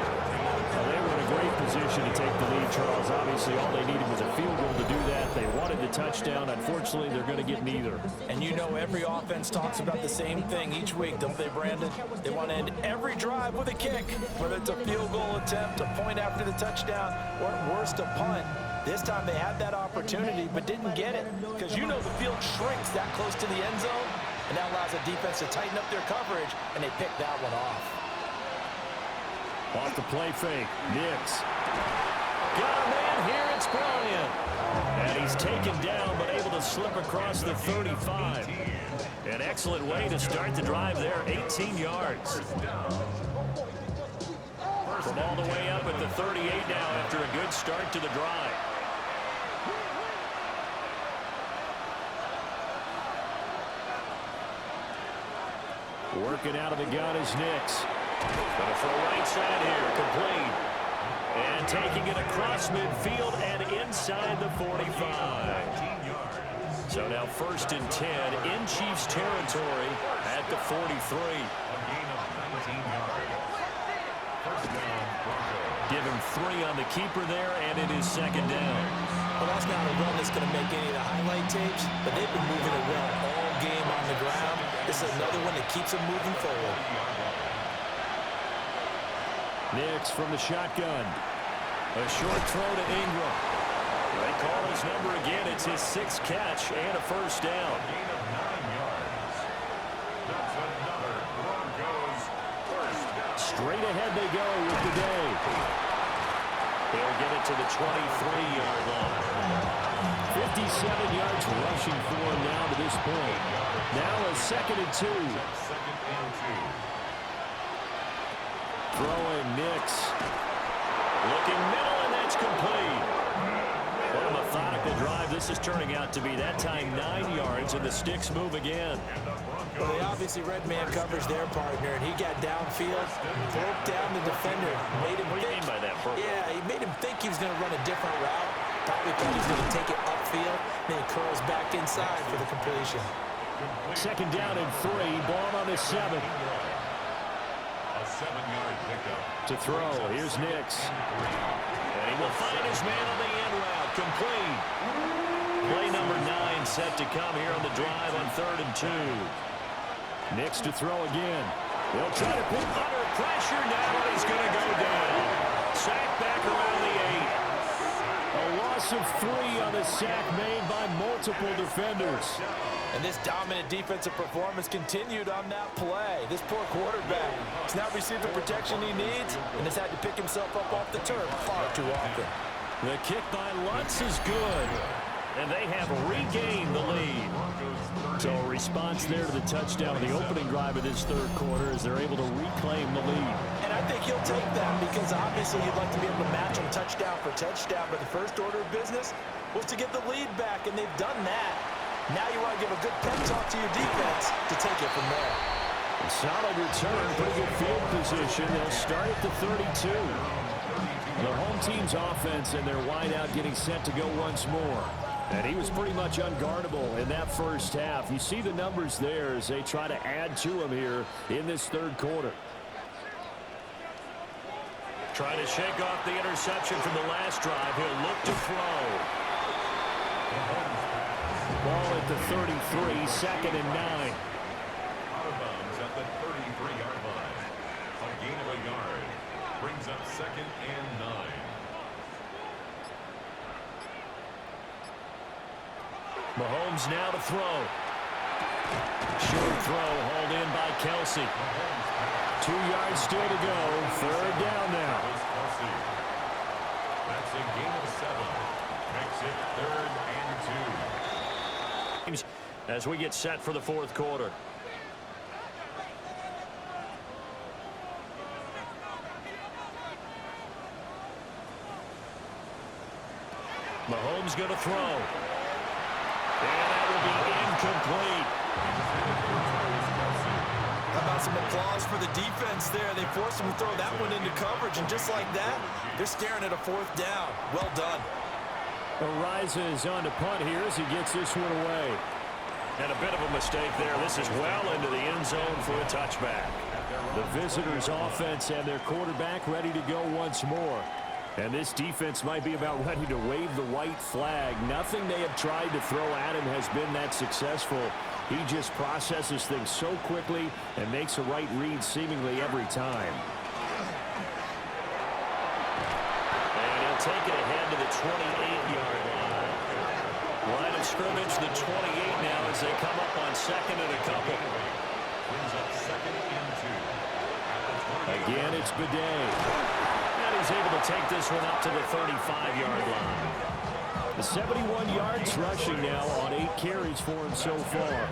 Well, they were in a great position to take the lead, Charles. Obviously, all they needed was a field goal to do that. They wanted the touchdown. Unfortunately, they're going to get neither. And you know every offense talks about the same thing each week, don't they, Brandon? They want to end every drive with a kick, whether it's a field goal attempt, a point after the touchdown, or at worst, a punt. This time they had that opportunity but didn't get it because you know the field shrinks that close to the end zone, and that allows the defense to tighten up their coverage, and they pick that one off. Off the play fake. Nix. Got a man here. It's Bryant. And he's taken down but able to slip across the 35. An excellent way to start the drive there. 18 yards. From all the way up at the 38 now after a good start to the drive. Working out of the gun is Nix. Going to throw right side here, complete. And taking it across midfield and inside the 45. So now 1st and 10 in Chiefs territory at the 43. a gain of 19 yards. 1st down, Broncos. Give him 3 on the keeper there, and it is 2nd down. Well, that's not a run that's going to make any of the highlight tapes, but they've been moving it well all game on the ground. This is another one that keeps them moving forward. Nix from the shotgun. A short throw to Ingram. They call his number again. It's his 6th catch and a 1st down. Gain of 9 yards. That's another Broncos 1st down. Straight ahead they go with the day. They'll get it to the 23-yard line. 57 yards rushing for him now to this point. Now a 2nd and 2. 2nd and 2. Throwing Nix. Looking middle, and that's complete. What a methodical drive this is turning out to be. That time 9 yards, and the sticks move again. Well, they obviously red man covers their partner, and he got downfield, broke down the defender, made him What do you think. mean by that, Bro? Yeah, he made him think he was going to run a different route. Probably thought he was going to take it upfield, then he curls back inside for the completion. 2nd down and 3. Ball on the 7. A 7-yard pickup. To throw, here's Nix. And he will find his man on the end route. Complete. Play number 9 set to come here on the drive on 3rd and 2. Nix to throw again. They'll try to put under pressure now, and he's going to go down. Sack back around the 8. A loss of 3 on the sack made by multiple defenders. And this dominant defensive performance continued on that play. This poor quarterback has not received the protection he needs and has had to pick himself up off the turf far too often. The kick by Lutz is good, and they have regained the lead. So a response there to the touchdown in the opening drive of this 3rd quarter as they're able to reclaim the lead. And I think he'll take that because obviously you'd like to be able to match him touchdown for touchdown, but the first order of business was to get the lead back, and they've done that. Now you want to give a good pep talk to your defense to take it from there. A solid return, pretty good field position. They'll start at the 32. The home team's offense and their wideout getting set to go once more. And he was pretty much unguardable in that first half. You see the numbers there as they try to add to him here in this 3rd quarter. Trying to shake off the interception from the last drive. He'll look to throw. Ball at the 33, 2nd and 9. Out of bounds at the 33-yard line. A gain of a yard. Brings up 2nd and 9. Mahomes now to throw. Short throw hauled in by Kelsey. 2 yards still to go. Third down now. That's a gain of 7. Makes it 3rd and 2. As we get set for the fourth quarter. Mahomes going to throw. And that will be incomplete. How about some applause for the defense there? They forced him to throw that one into coverage, and just like that, they're staring at a 4th down. Well done. Ariza is on to punt here as he gets this one away. And a bit of a mistake there. This is well into the end zone for a touchback. The visitors' offense and their quarterback ready to go once more. And this defense might be about ready to wave the white flag. Nothing they have tried to throw at him has been that successful. He just processes things so quickly and makes a right read seemingly every time. And he'll take it ahead to the 28-yard line. Line of scrimmage, the 28 now as they come up on 2nd and a couple. Brings up 2nd and 2. Again, it's Bidet. And he's able to take this one up to the 35-yard line. The 71 yards rushing now on 8 carries for him so far.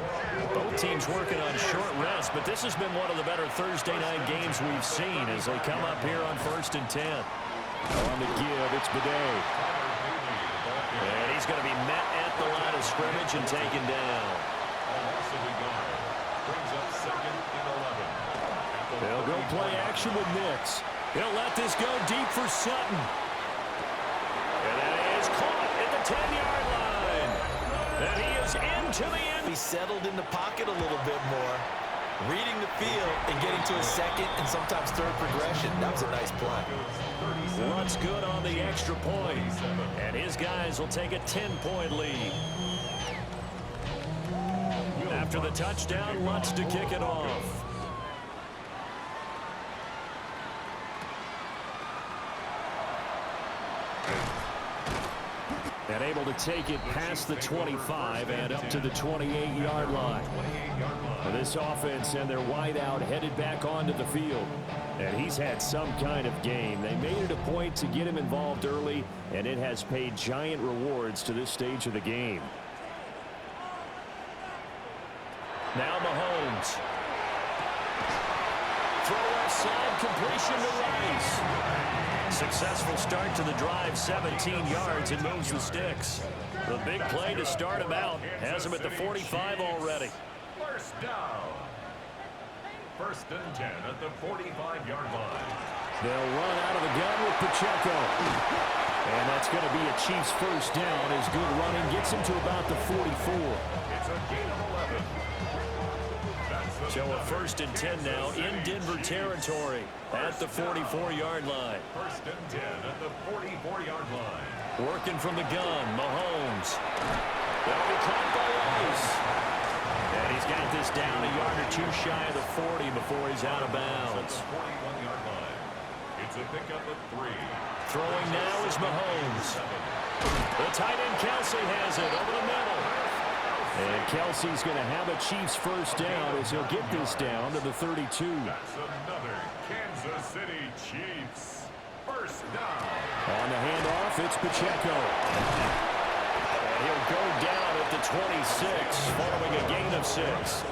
Both teams working on short rest, but this has been one of the better Thursday night games we've seen as they come up here on 1st and 10. On the give, it's Bidet. And he's going to be met at the line of scrimmage and taken down. They'll go play action with Nix. He'll let this go deep for Sutton. And that is caught at the 10-yard line. And he is into the end. He settled in the pocket a little bit more, reading the field and getting to a 2nd and sometimes 3rd progression. That was a nice play. Lutz good on the extra point. And his guys will take a 10-point lead. After the touchdown, Lutz to kick it off. And able to take it past the 25 and up to the 28-yard line. This offense and their wideout headed back onto the field. And he's had some kind of game. They made it a point to get him involved early, and it has paid giant rewards to this stage of the game. Now Mahomes. Throw outside, completion to Rice. Successful start to the drive, 17 yards, and moves the sticks. The big play to start him out has him at the 45 already. First down. 1st and 10 at the 45-yard line. They'll run out of the gun with Pacheco. And that's going to be a Chiefs first down as good running gets him to about the 44. It's a gain of 11. So a 1st and 10 now in Denver territory at the 44-yard line. 1st and 10 at the 44-yard line. Working from the gun, Mahomes. That'll be caught by Rice. And he's got this down a yard or 2 shy of the 40 before he's out of bounds. 41-yard line. It's a pickup of 3. Throwing now is Mahomes. The tight end Kelsey has it over the middle. And Kelsey's going to have a Chiefs first down as he'll get this down to the 32. That's another Kansas City Chiefs first down. On the handoff, it's Pacheco. And he'll go down at the 26 following a gain of 6.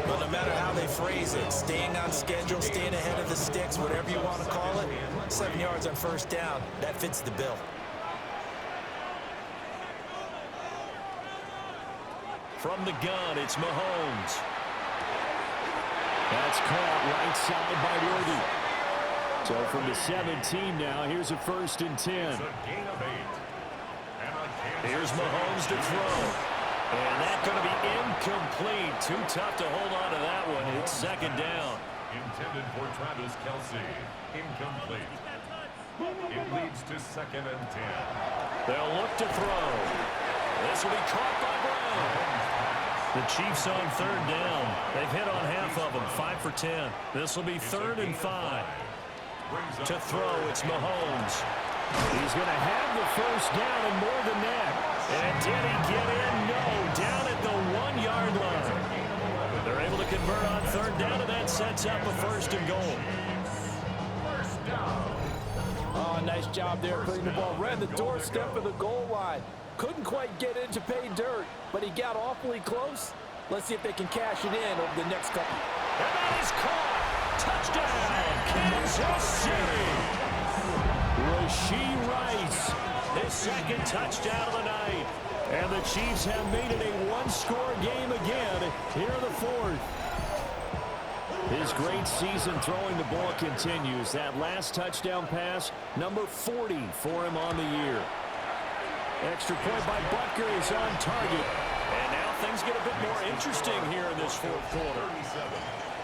But no matter how they phrase it, staying on schedule, staying ahead of the sticks, whatever you want to call it, 7 yards on first down, that fits the bill. From the gun, it's Mahomes. That's caught right side by Worthy. So from the 17 now, here's a 1st and 10. It's a gain of 8. Here's Mahomes to throw. And that's going to be incomplete. Too tough to hold on to that one. It's 2nd down. Intended for Travis Kelsey. Incomplete. It leads to 2nd and 10. They'll look to throw. This will be caught by Brown. The Chiefs on 3rd down. They've hit on half of them, 5 for 10. This will be 3rd and 5. To throw, it's Mahomes. He's going to have the first down and more than that. And did he get in? No, down at the 1-yard line. They're able to convert on third down, and that sets up a first and goal. Oh, nice job there putting the ball right at the doorstep of the goal line. Couldn't quite get in to pay dirt, but he got awfully close. Let's see if they can cash it in over the next couple. And that is caught. Touchdown, Kansas City. Rashee Rice, his second touchdown of the night. And the Chiefs have made it a one-score game again here in the fourth. His great season throwing the ball continues. That last touchdown pass, number 40 for him on the year. Extra point by Butker is on target. And now things get a bit more interesting here in this fourth quarter.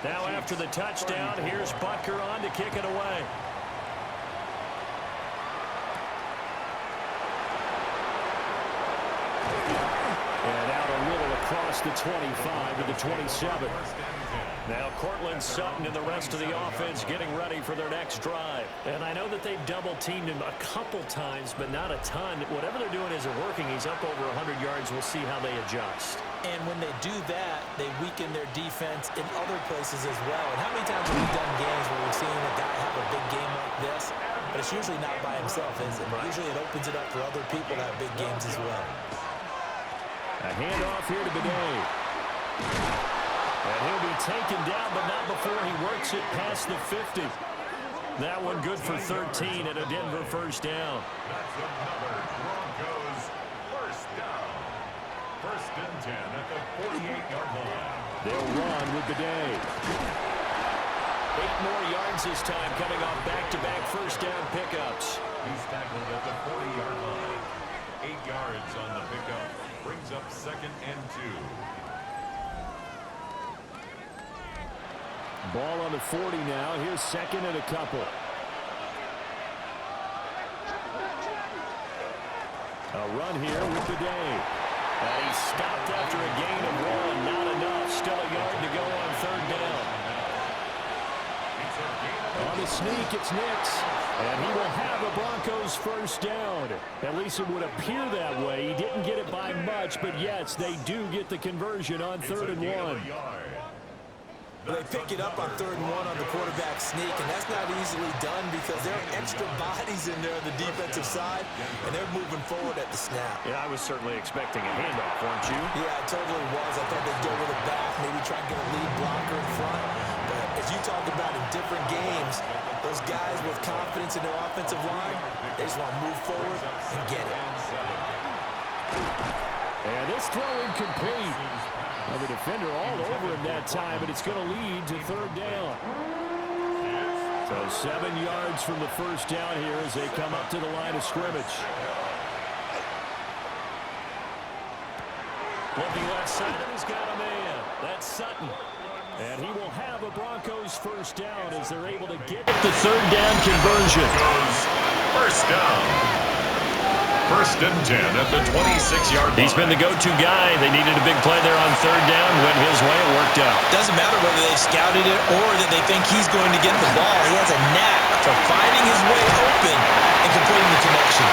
Now after the touchdown, here's Butker on to kick it away. And out a little across the 25 to the 27. Now Cortland Sutton and the rest of the offense getting ready for their next drive. And I know that they've double-teamed him a couple times, but not a ton. Whatever they're doing isn't working. He's up over 100 yards. We'll see how they adjust. And when they do that, they weaken their defense in other places as well. And how many times have we done games where we've seen a guy have a big game like this? But it's usually not by himself, is it? Usually it opens it up for other people to have big games as well. A handoff here to Bidet. And he'll be taken down, but not before he works it past the 50. That one good for 13 and a Denver first down. That's another Broncos first down. First and 10 at the 48-yard line. They'll run with Bidet. 8 more yards this time coming off back-to-back first down pickups. He's tackled at the 40-yard line. 8 yards on the pickup. Brings up second and 2. Ball on the 40 now. Here's second and a couple. A run here with Bidet. And he stopped after a gain of 1. Not enough. Still a yard to go on third down. On the sneak, it's Nix. And he will have the Broncos first down. At least it would appear that way. He didn't get it by much, but yes, they do get the conversion on third and 1. They pick it up on third and 1 on the quarterback sneak, and that's not easily done because there are extra bodies in there on the defensive side, and they're moving forward at the snap. Yeah, I was certainly expecting a handoff, weren't you? Yeah, I totally was. I thought they'd go with it back, maybe try and get a lead blocker in front. But as you talk about in different games, those guys with confidence in their offensive line, they just want to move forward and get it. And this throw incomplete. The defender all over him that time, but it's going to lead to third down. So 7 yards from the first down here as they come up to the line of scrimmage. Looking left side, and he's got a man. That's Sutton. And he will have a Broncos first down as they're able to get the third down conversion. First down. First and 10 at the 26-yard line. He's been the go-to guy. They needed a big play there on third down. Went his way. It worked out. Doesn't matter whether they scouted it or that they think he's going to get the ball. He has a knack for finding his way open and completing the connection.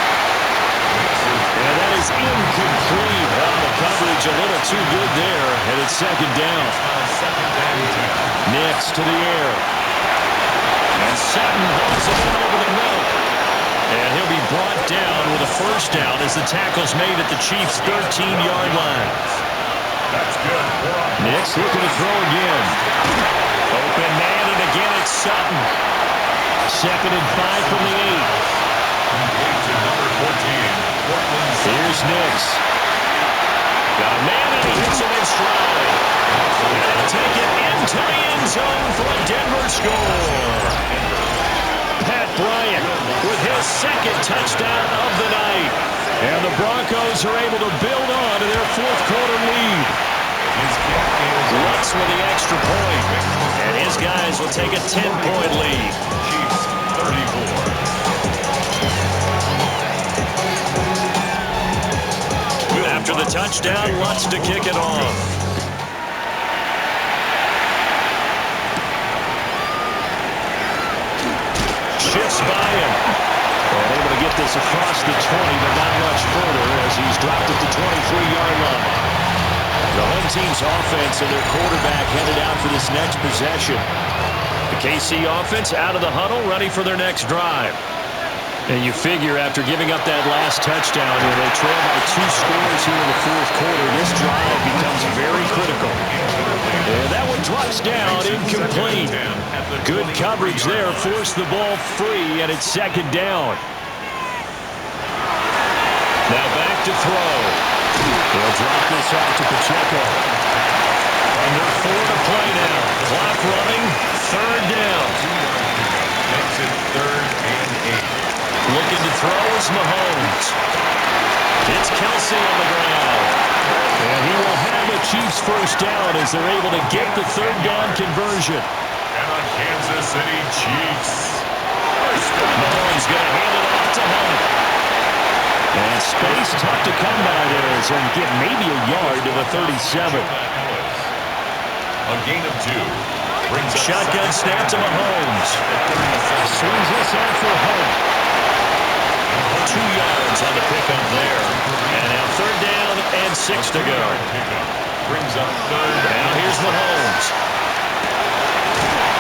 And that is incomplete. Well, the coverage a little too good there. And it's second down. Nix to the air. And Sutton holds it in over the middle. And he'll be brought down with a first down as the tackle's made at the Chiefs' 13-yard line. That's good. Nix looking to throw again. Open man, and again it's Sutton. Second and 5 from the 8. Number 14. Here's Nix. Got a man, and he hits him in stride. And he'll take it into the end zone for a Denver score. Pat Bryant with his second touchdown of the night. And the Broncos are able to build on to their fourth quarter lead. Lutz with the extra point. And his guys will take a 10-point lead. Chiefs 34. After the touchdown, Lutz to kick it off. Shifts by him. And able to get this across the 20, but not much further as he's dropped at the 23-yard line. The home team's offense and their quarterback headed out for this next possession. The KC offense out of the huddle, ready for their next drive. And you figure after giving up that last touchdown, they trail by 2 scores here in the fourth quarter. This drive becomes very critical. And that one drops down, incomplete. Good coverage there, forced the ball free, and it's second down. Now back to throw. They'll drop this out to Pacheco. Under 4 to play now. Clock running, third down. Makes it 3rd and 8. Looking to throw is Mahomes. It's Kelsey on the ground. And he will have a Chiefs first down as they're able to get the third down conversion. And a Kansas City Chiefs. Mahomes going to hand it off to Hunt. And space tough to come by there as he'll get maybe a yard to the 37. A gain of 2. Shotgun snap to Mahomes. Swings this out for Hunt. 2 yards on the pickup there. And now third down and 6 to go. Brings up third. Now here's Mahomes.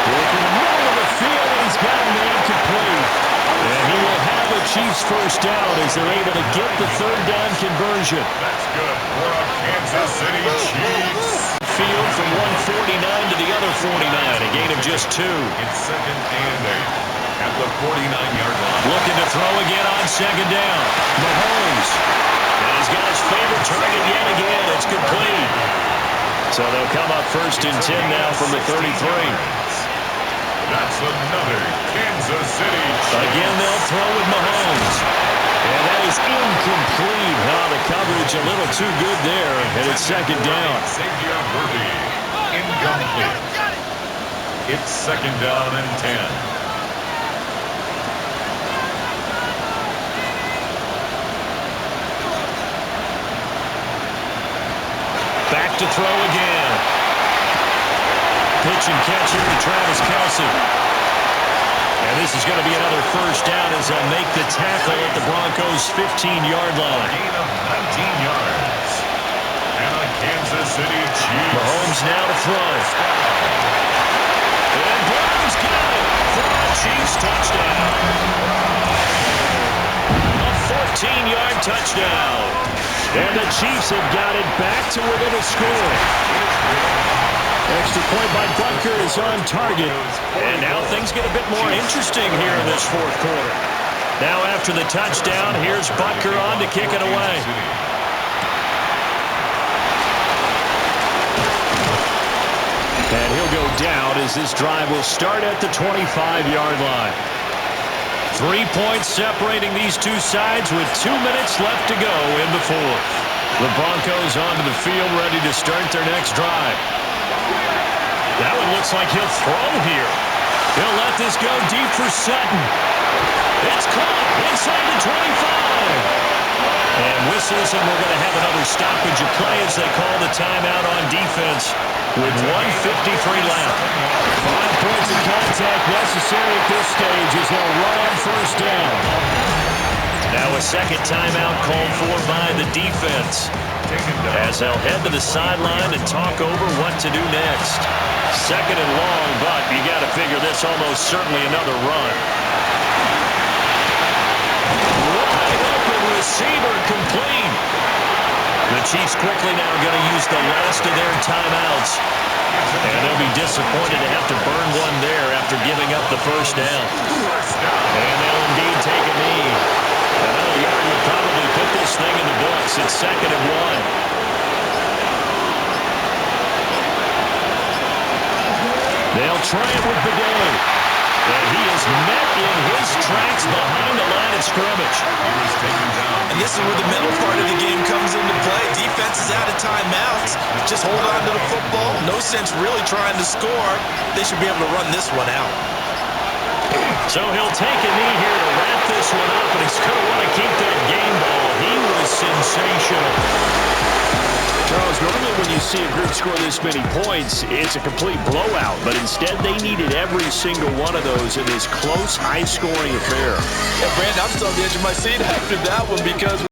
Working the middle of the field, and he's got an incomplete. And he will have a Chiefs first down as they're able to get the third down conversion. That's good for a Kansas City Chiefs. Field from 149 to the other 49. A gain of just 2. It's 2nd and 8. At the 49-yard line. Looking to throw again on second down. Mahomes. And he's got his favorite target yet again. It's complete. So they'll come up 1st and 10 now from the 33. That's another Kansas City Chiefs. Again, they'll throw with Mahomes. And that is incomplete. The coverage a little too good there. And it's second down. Xavier Worthy. Incomplete. It's 2nd down and 10. Back to throw again. Pitch and catch here to Travis Kelce. And this is going to be another first down as they'll make the tackle at the Broncos' 15-yard line. Gain of 19 yards. And a Kansas City Chiefs. Mahomes now to throw. And Brown's got it for a Chiefs touchdown. A 14-yard touchdown. And the Chiefs have got it back to within a score. Extra point by Butker is on target. And now things get a bit more interesting here in this fourth quarter. Now after the touchdown, here's Butker on to kick it away. And he'll go down as this drive will start at the 25-yard line. 3 points separating these two sides with 2 minutes left to go in the fourth. The Broncos onto the field ready to start their next drive. That one looks like he'll throw here. He'll let this go deep for Sutton. It's caught inside the 25. And whistles, and we're going to have another stoppage of play as they call the timeout on defense with 1:53 left. 5 points of contact necessary at this stage as they'll run on first down. Now a second timeout called for by the defense as they'll head to the sideline and talk over what to do next. Second and long, but you got to figure this almost certainly another run. Wide open receiver complete. The Chiefs quickly now going to use the last of their timeouts. And they'll be disappointed to have to burn one there after giving up the first down. And they'll indeed take a knee. Another yard would probably put this thing in the books. It's 2nd and 1. They'll try it with the day. And he is met in his tracks behind the line of scrimmage. And this is where the mental part of the game comes into play. Defense is out of timeouts. Just hold on to the football. No sense really trying to score. They should be able to run this one out. So he'll take a knee here to wrap this one up, and he's going to want to keep that game ball. He was sensational. Charles, normally when you see a group score this many points, it's a complete blowout. But instead, they needed every single one of those in this close, high-scoring affair. Yeah, Brandon, I'm still on the edge of my seat after that one because